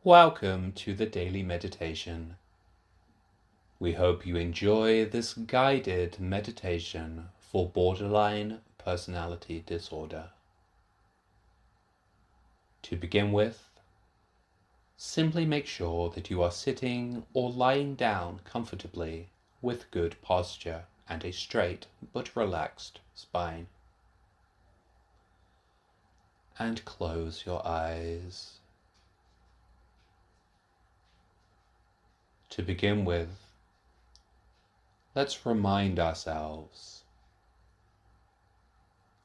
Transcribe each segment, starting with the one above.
Welcome to the daily meditation. We hope you enjoy this guided meditation for borderline personality disorder. To begin with, simply make sure that you are sitting or lying down comfortably with good posture and a straight but relaxed spine. And close your eyes. To begin with, let's remind ourselves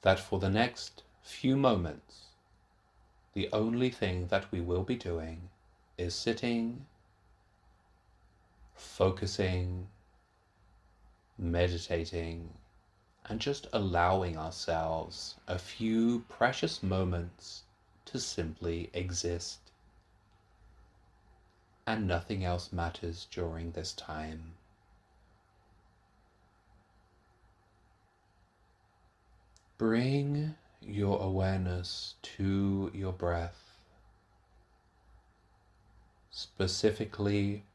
that for the next few moments, the only thing that we will be doing is sitting, focusing, meditating, and just allowing ourselves a few precious moments to simply exist. And nothing else matters during this time. Bring your awareness to your breath. Specifically,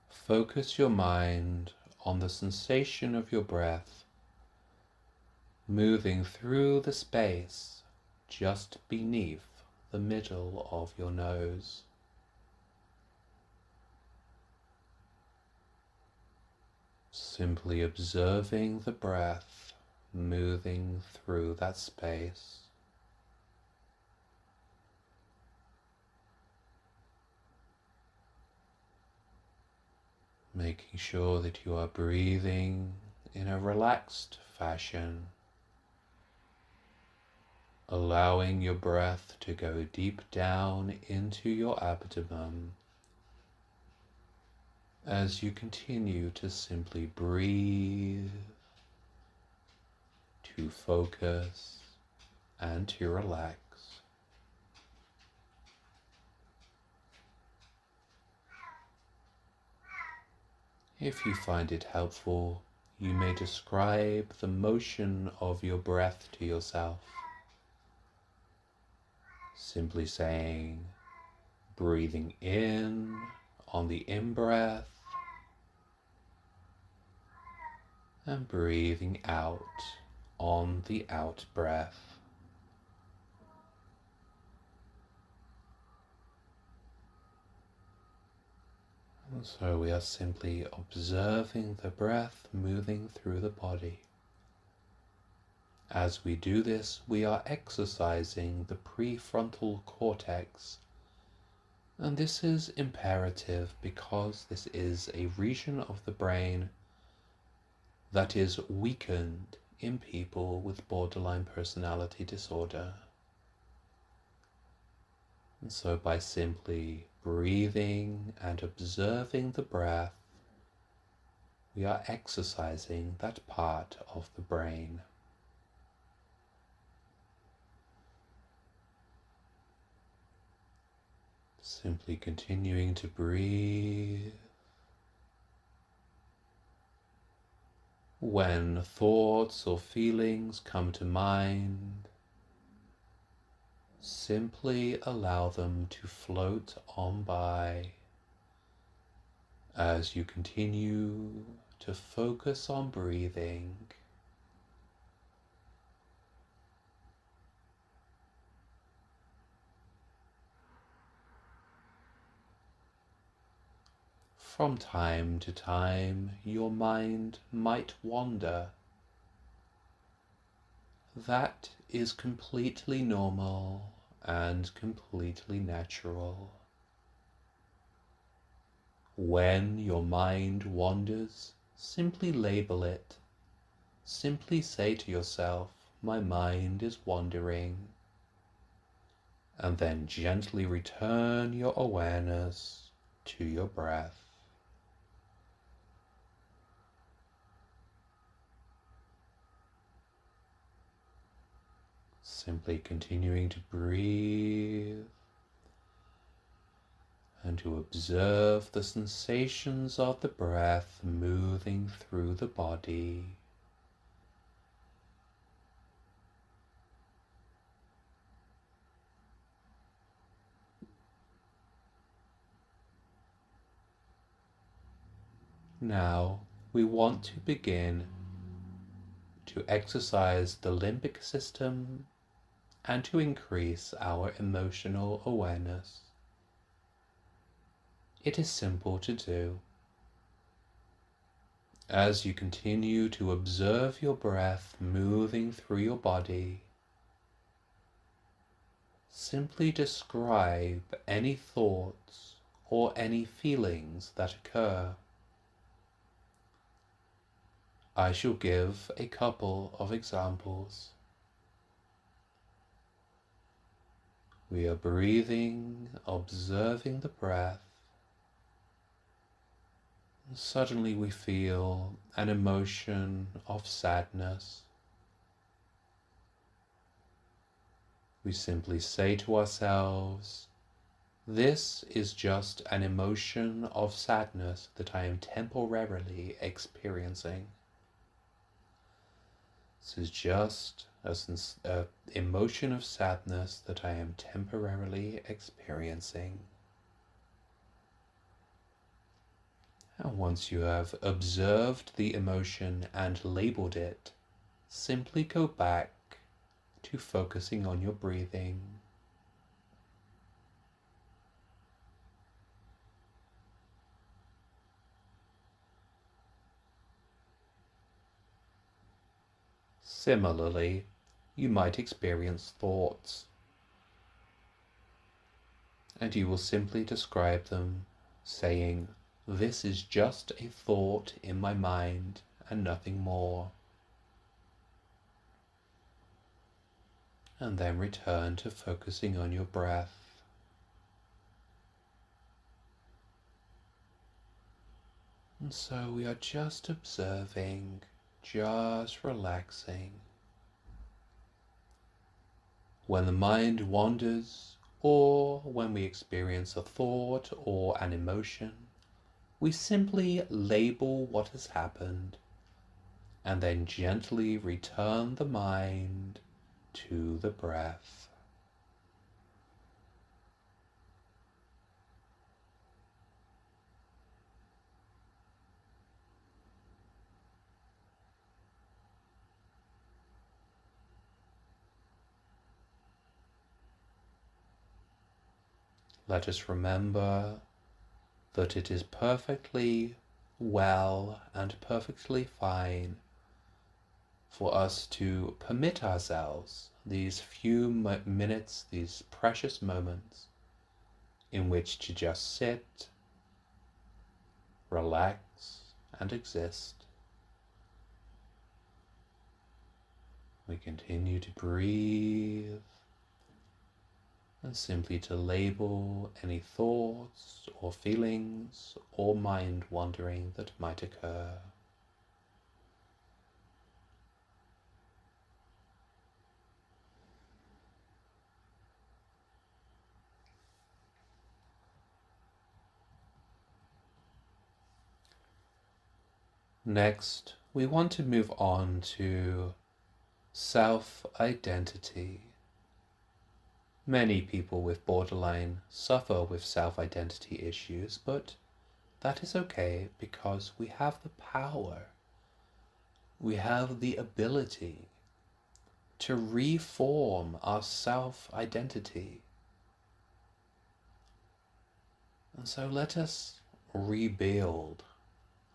focus your mind on the sensation of your breath moving through the space just beneath the middle of your nose. Simply observing the breath moving through that space. Making sure that you are breathing in a relaxed fashion, allowing your breath to go deep down into your abdomen as you continue to simply breathe, to focus, and to relax. If you find it helpful, you may describe the motion of your breath to yourself, simply saying, breathing in on the in-breath and breathing out on the out-breath. And so we are simply observing the breath moving through the body. As we do this, we are exercising the prefrontal cortex. And this is imperative because this is a region of the brain that is weakened in people with borderline personality disorder. And so by simply breathing and observing the breath, we are exercising that part of the brain. Simply continuing to breathe. When thoughts or feelings come to mind, simply allow them to float on by as you continue to focus on breathing. From time to time, your mind might wander. That is completely normal and completely natural. When your mind wanders, simply label it. Simply say to yourself, my mind is wandering. And then gently return your awareness to your breath. Simply continuing to breathe and to observe the sensations of the breath moving through the body. Now we want to begin to exercise the limbic system and to increase our emotional awareness. It is simple to do. As you continue to observe your breath moving through your body, simply describe any thoughts or any feelings that occur. I shall give a couple of examples. We are breathing, observing the breath. Suddenly we feel an emotion of sadness. We simply say to ourselves, this is just an emotion of sadness that I am temporarily experiencing. This is just an emotion of sadness that I am temporarily experiencing. And once you have observed the emotion and labeled it, simply go back to focusing on your breathing. Similarly, you might experience thoughts, and you will simply describe them, saying, this is just a thought in my mind and nothing more. And then return to focusing on your breath. And so we are just observing, just relaxing. When the mind wanders, or when we experience a thought or an emotion, we simply label what has happened and then gently return the mind to the breath. Let us remember that it is perfectly well and perfectly fine for us to permit ourselves these few minutes, these precious moments in which to just sit, relax, and exist. We continue to breathe and simply to label any thoughts or feelings or mind wandering that might occur. Next, we want to move on to self-identity. Many people with borderline suffer with self-identity issues, but that is okay because we have the power, we have the ability to reform our self-identity. And so let us rebuild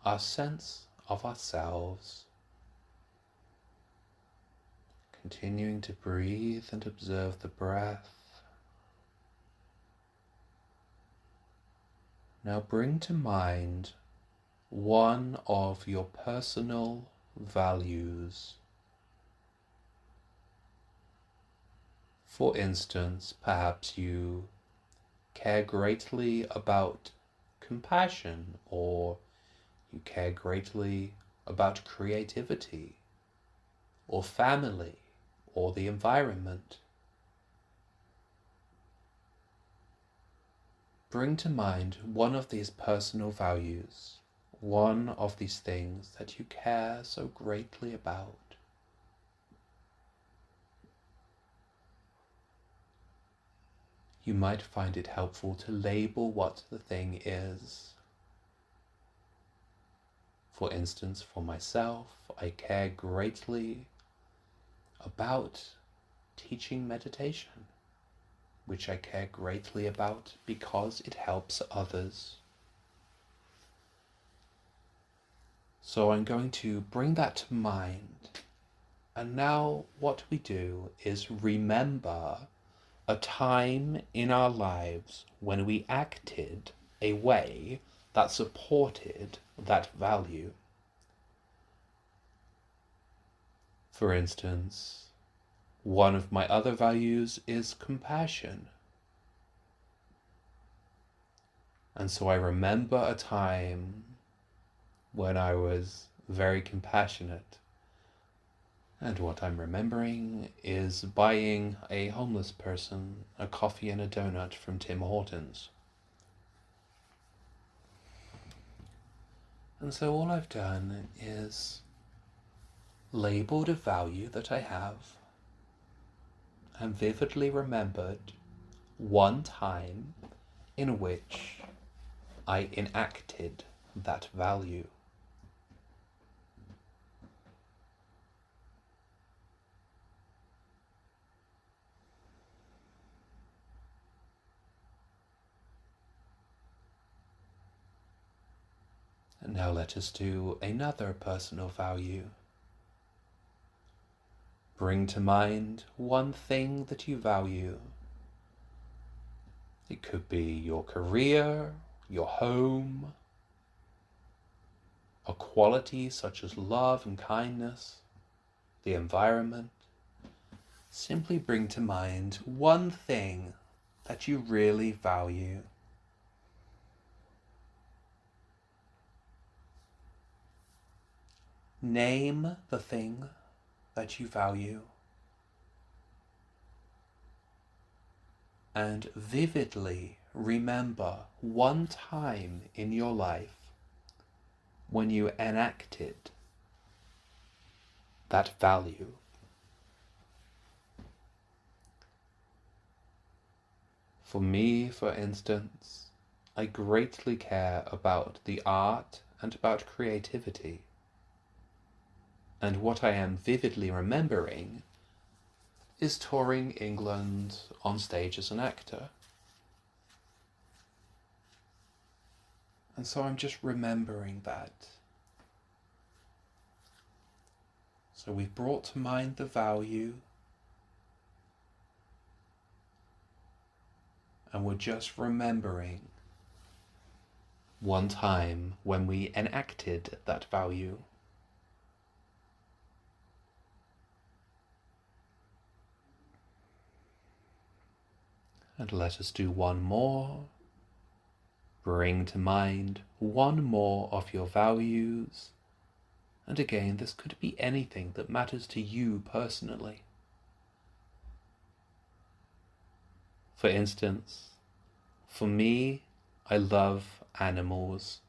our sense of ourselves, continuing to breathe and observe the breath. Now bring to mind one of your personal values. For instance, perhaps you care greatly about compassion, or you care greatly about creativity, or family, or the environment. Bring to mind one of these personal values, one of these things that you care so greatly about. You might find it helpful to label what the thing is. For instance, for myself, I care greatly about teaching meditation, which I care greatly about because it helps others. So I'm going to bring that to mind. And now what we do is remember a time in our lives when we acted a way that supported that value. For instance, one of my other values is compassion. And so I remember a time when I was very compassionate. And what I'm remembering is buying a homeless person a coffee and a donut from Tim Hortons. And so all I've done is labeled a value that I have and vividly remembered one time in which I enacted that value. And now let us do another personal value. Bring to mind one thing that you value. It could be your career, your home, a quality such as love and kindness, the environment. Simply bring to mind one thing that you really value. Name the thing that you value and vividly remember one time in your life when you enacted that value. For me, for instance, I greatly care about the art and about creativity. And what I am vividly remembering is touring England on stage as an actor. And so I'm just remembering that. So we've brought to mind the value, and we're just remembering one time when we enacted that value. And let us do one more. Bring to mind one more of your values. And again, this could be anything that matters to you personally. For instance, for me, I love animals.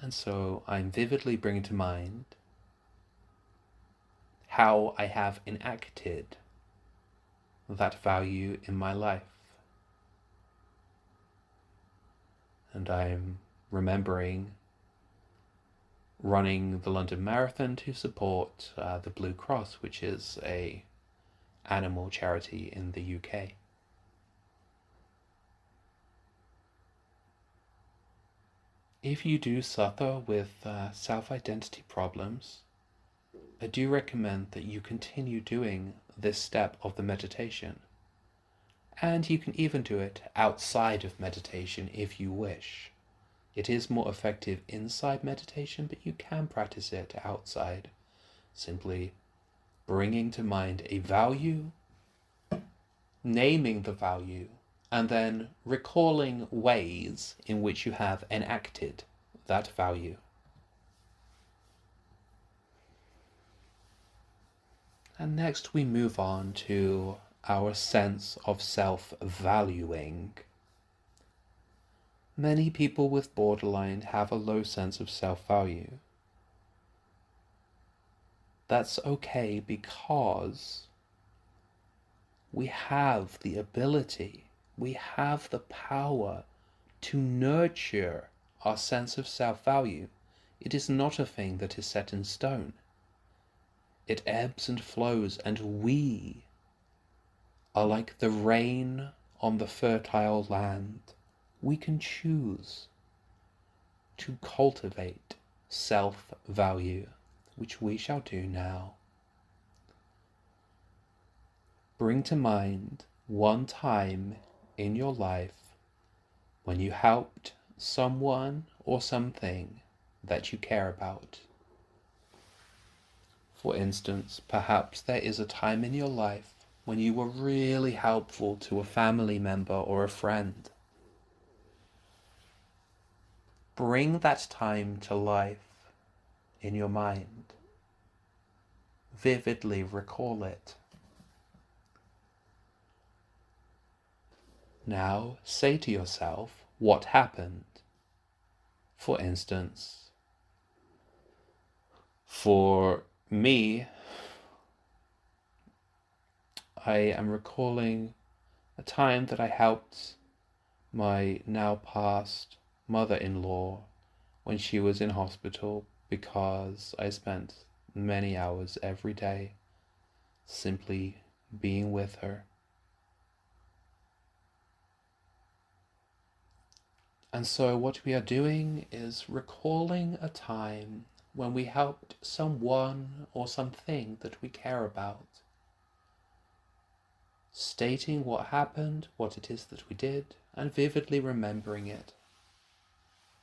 And so I'm vividly bringing to mind how I have enacted that value in my life. And I'm remembering running the London Marathon to support the Blue Cross, which is a animal charity in the UK. If you do suffer with self-identity problems, I do recommend that you continue doing this step of the meditation. And you can even do it outside of meditation if you wish. It is more effective inside meditation, but you can practice it outside. Simply bringing to mind a value, naming the value, and then recalling ways in which you have enacted that value. And next we move on to our sense of self-valuing. Many people with borderline have a low sense of self-value. That's okay because we have the ability, we have the power to nurture our sense of self-value, it is not a thing that is set in stone. It ebbs and flows, and we are like the rain on the fertile land. We can choose to cultivate self-value, which we shall do now. Bring to mind one time in your life when you helped someone or something that you care about. For instance, perhaps there is a time in your life when you were really helpful to a family member or a friend. Bring that time to life in your mind. Vividly recall it. Now say to yourself what happened. For instance, for me, I am recalling a time that I helped my now passed mother-in-law when she was in hospital, because I spent many hours every day simply being with her. And so what we are doing is recalling a time when we helped someone or something that we care about, stating what happened, what it is that we did, and vividly remembering it.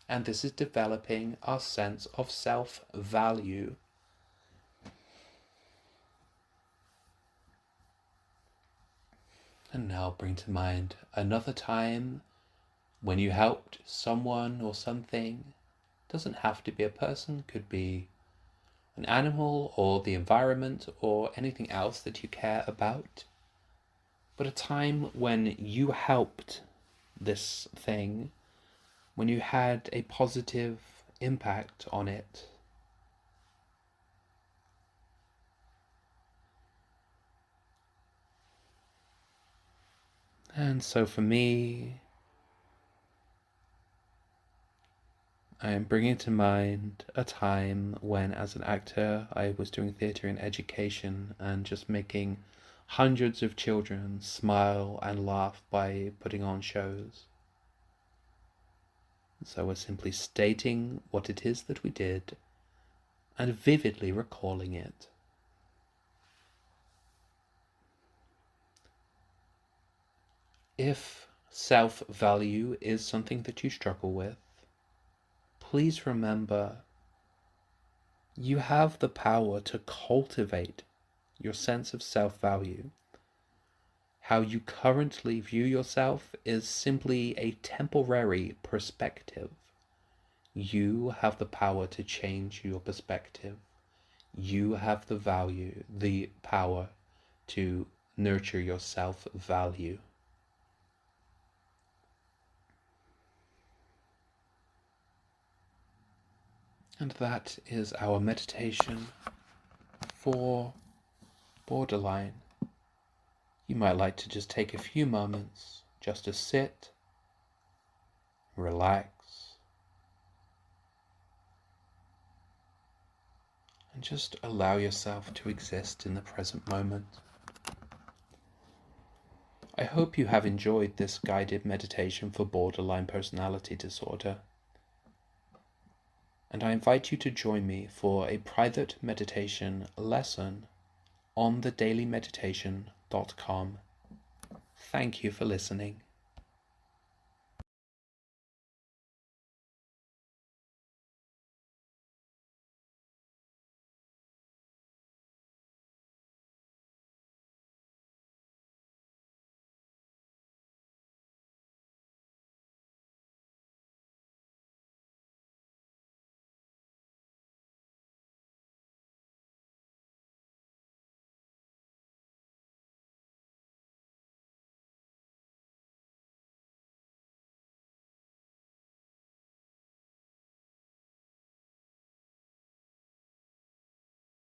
And this is developing our sense of self-value. And now bring to mind another time when you helped someone or something. Doesn't have to be a person, could be an animal or the environment or anything else that you care about. But a time when you helped this thing, when you had a positive impact on it. And so for me, I am bringing to mind a time when, as an actor, I was doing theatre in education and just making hundreds of children smile and laugh by putting on shows. So we're simply stating what it is that we did and vividly recalling it. If self-value is something that you struggle with, please remember you have the power to cultivate your sense of self-value. How you currently view yourself is simply a temporary perspective. You have the power to change your perspective. You have the power to nurture your self-value. And that is our meditation for borderline. You might like to just take a few moments just to sit, relax, and just allow yourself to exist in the present moment. I hope you have enjoyed this guided meditation for borderline personality disorder. And I invite you to join me for a private meditation lesson on thedailymeditation.com. Thank you for listening.